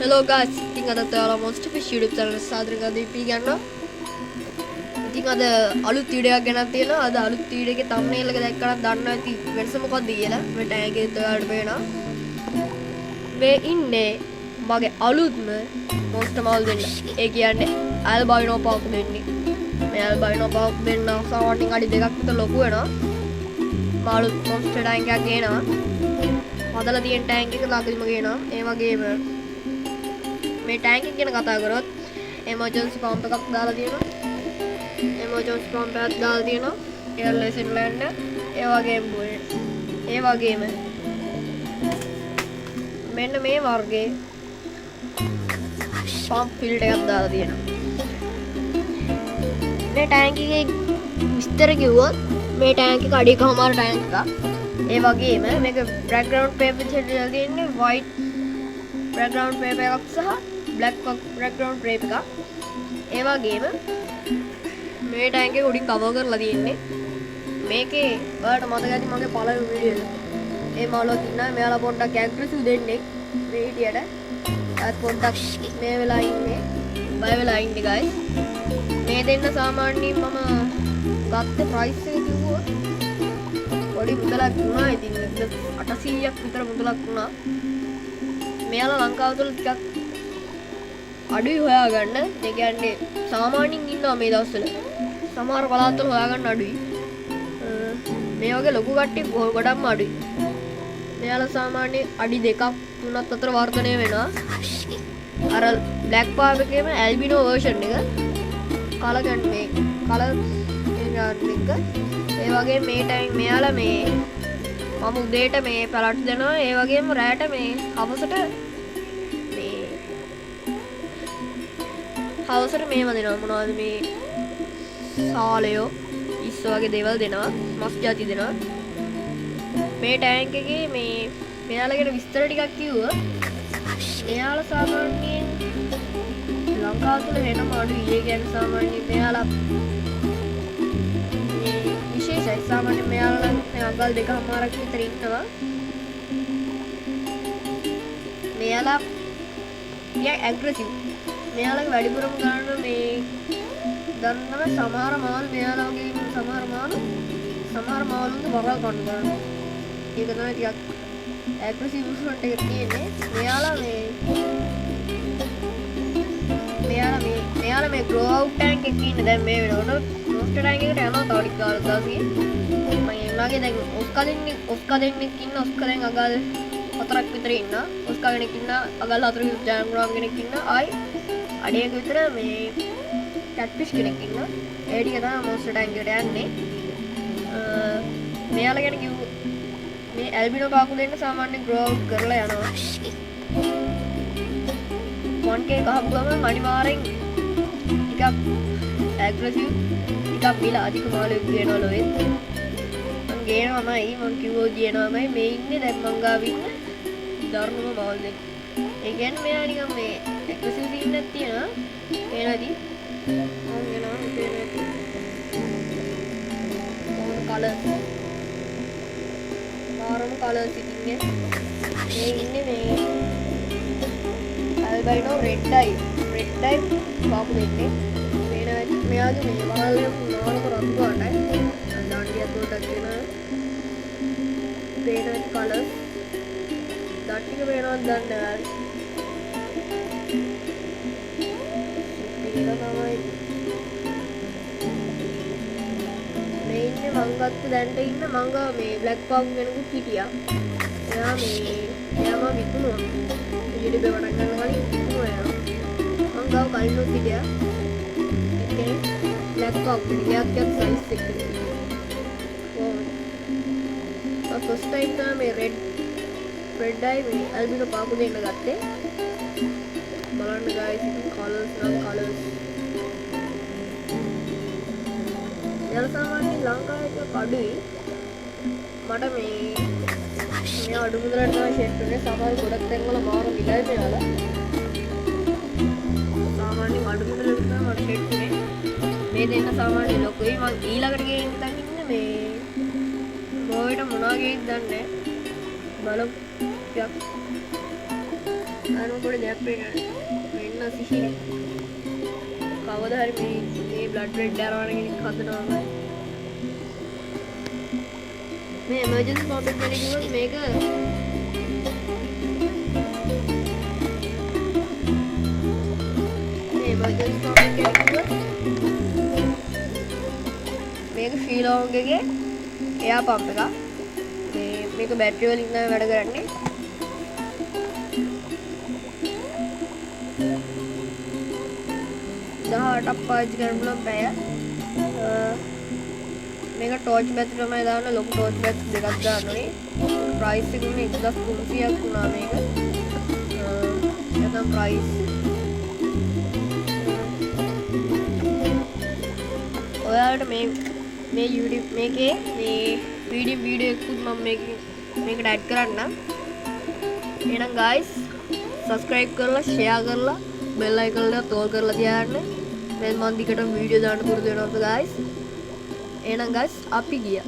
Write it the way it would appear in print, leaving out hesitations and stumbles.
Hello guys, ඉතින් අද ඔයාලා Monster Fish YouTube channel එක සාදරයෙන් දීපී ගන්නවා. ඉතින් අද අලුත් වීඩියෝ එකක් ගෙනත් තියෙනවා. අද අලුත් වීඩියෝ එකේ thumbnail එක දැක්කම දන්නවා ඇති වෙනස මොකක්ද කියලා. මේ ටැග් එකේ ඔයාලට පේනවා. මේ ඉන්නේ මගේ අලුත්ම monster මවුල් දෙන්න. ඒ කියන්නේ albino paku දෙන්නේ. මේ albino paku දෙන්න සාමාන්‍යයෙන් අඩි 2ක් විතර ලොකු වෙනවා. මාළුත් monster tank එකක් ගේනවා. හදලා තියෙන tank එක ළඟදිම ගේනවා. ඒ වගේම මේ tank එක ගැන කතා කරොත් emergency pump එකක් දාලා තියෙනවා. emergency pump එකක් දාලා තියෙනවා. air lesson land ඒ වගේම මෙන්න මේ වර්ගයේ pump filter එකක් දාලා තියෙනවා. මේ tank එකේ විස්තර කිව්වොත් මේ tank එක අඩි එකමාර tank එකක්. ඒ වගේම මේක background paper එකේ තියෙන්නේ white background paper එකක් සහ black background paper එකක්. ඒ වගේම මේ tank එක උඩින් cover කරලා තියෙන්නේ. මේකේ ඔයාලට මතක ඇති මගේ පළවෙනි වීඩියෝ එක. ඒ මාළුවා ඉන්නවා මෙයාලා පොඩ්ඩක් aggressive දෙන්නේ මේ විදියට. අත් පොඩ්ඩක් මේ වෙලා ඉන්නේ. බය වෙලා ඉන්නේ guys. මේ දෙන්න සාමාන්‍යයෙන් මම ගත්ත price එක කිව්වොත් පොඩි මුදලක් වුණා. ඉතින් 800ක් විතර මුදලක් වුණා. මෙයාලා ලංකාව තුල ටිකක් අඩුයි හොයාගන්න. ඒ කියන්නේ සාමාන්‍යයෙන් ඉන්නවා මේ දවස්වල. සමහර පළාත්වල හොයාගන්න අඩුයි. මේ වගේ ලොකු කට්ටිය ගොඩක්ම අඩුයි. මෙයාලා සාමාන්‍යයෙන් අඩි 2ක් 3ක් අතර වර්ධනය වෙනවා. අර බ්ලැක් පාප් එකේම ඇල්බිනෝ version එක. කලර් එක ඒ වගේ මේ ටයිම් මෙයාලා මේ මම උදේට මේ පැලට් දෙනවා. ඒ වගේම රැට මේ හවසට මේව දෙනවා. මොනවද මේ සාලයෝ ඉස්ස වගේ දේවල් දෙනවා. මස් ಜಾති දෙනවා. මේ ටැංක් එකේ මේ මෙයාලා ගැන විස්තර ටිකක් කිව්වොත් මෙයාලා සාමාන්‍යයෙන් ලංකාව තුළ වෙනම අඩුයි. ඒ කියන්නේ සාමාන්‍යයෙන් මෙයාලා විශේෂයි. සාමාන්‍යයෙන් මෙයාලා නම් අඟල් 2.5ක් විතර ඉන්නවා. මෙයාලා ඇග්‍රෙසිව්. මෙයාලගේ වැඩිපුරම ගන්න මේ දන්නව සමහර මාළු මෙයාලා වගේ සමහර මාළුන්ගේ වරල් කන්න ගන්නවා. ඒක තමයි ටිකක් ඇග්‍රෙසිව් ෆ්‍රන්ට් එක තියෙන්නේ. මෙයාලා මේ grow out tank එකේ ඉන්නේ. දැන් මේ වෙනකොට monster tank එකට යනවා තව ටික කාලයක් දාසියේ. මම එන්නගේ දැන් ඔස්කා දෙන්නෙක් ඉන්න. ඔස්කා දැන් අගල් 4ක් විතර ඉන්න. ඔස්කා කෙනෙක් ඉන්න. අගල් 4 විතර ජයග්‍රාම් කෙනෙක් ඉන්න. ආයි අඩියක විතර මේ කැට්ෆිෂ් කෙනෙක් ඉන්න. ඒ ටික තමයි monster tank එකට යන්නේ. මෙයාලා ගැන කිව්ව මේ ඇල්බිනෝ පාකු දෙන්න සාමාන්‍යයෙන් grow out කරලා යනවා. 1k කහපු ගමන් අනිවාර්යෙන් ටිකක් ඇග්‍රෙසිව් ටිකක් බිල අධික මාළුවෙක් ගේනවා ලොවේ. මම ගේනවාමයි මම කිව්වෝ ගේනවාමයි මේ ඉන්නේ දැන් මං ගාව ඉන්න දරුණුම මාළු දෙක. ඒ කියන්නේ මෙයා නිකන් මේ ඇග්‍රෙසිව් සීන් එකක් තියෙනවා. එනදී මම යනවා ඉතින් කලර් මාරම කලර් සිටින්නේ. මේ ඉන්නේ මේ albino red eye පාපු දෙන්නේ. මෙයාගේ මේ වරල්ලේ නාලක රතු පාටයි. අදාණ්ඩියක් දුරටක් වෙන පේන කලර් ඩට් එක වෙනවද දන්නේ නැහැ. ඒක තමයි මේ ඉන්නේ මං ගත්ත දැන්ට ඉන්න මංගා මේ බ්ලැක් පාප් කෙනෙකුත් හිටියා. එයාම විකුණුවා. ඊට බෙවණක් ගන්න කලින් විකුණුවා. මං ගාව කලිනුත් හිටියා. ඒකේ බ්ලැක් පාප් කෙනෙක් සයිස් එක. ෆස්ට් ටයිම් තමයි මේ රෙඩ් eye මේ ඇල්බිනෝ පාපු දෙන්න ගත්තේ. බලන්න guys කලර්ස් යන සාමාන්‍යයෙන් ලංකාවේ අඩුයි. මට මේ අඩු මුදලට තමයි ෂෙඩ් කරන්නේ. සමහර ගොඩක් තැන්වල මාර විලයි මෙයාලා. සාමාන්‍යයෙන් අඩු මුදලට තමයි මට ෂෙඩ් කරන්නේ. මේ දෙන්න සාමාන්‍ය ලොකුයි. මම ඊළඟට ගෙයින් ඉඳන් ඉන්නේ මේ මොකේට මොනවා ගේයිද දන්නේ නැහැ. බලමු ටිකක් පොඩි දෙයක් වෙන්න සිහිනේ. කවදා හරි මේ බ්ලඩ් රෙඩ් යනවා කෙනෙක් හදනවා. මේ එමර්ජන්සි පම්ප් එක වැඩි කිව්වොත් මේක emergency pump එක කිව්වොත් මේක ශ්‍රීලෝන් එකේ එයා පම්ප් එක. මේක බැටරි වලින් තමයි වැඩ කරන්නේ. දහටක් පාවිච්චි කරන්න පුළුවන් පැය. මේක ටෝච් බැටරි තමයි දාන්න. ලොකු ටෝච් බැටරි දෙකක් දාන්න ඕනේ. ප්‍රයිස් එක උනේ 1300ක් වුණා මේක. එතන ප්‍රයිස් ඔයාලට මේ YouTube මේකේ මේ වීඩියෝ එකකුත් මම මේකට ඇඩ් කරන්නම්. එහෙනම් guys subscribe කරලා share කරලා bell icon එක තෝල් කරලා තියාගන්න. මම දිගටම වීඩියෝ දාන්න පුරුදු වෙනවා guys. එහෙනම් guys අපි ගියා.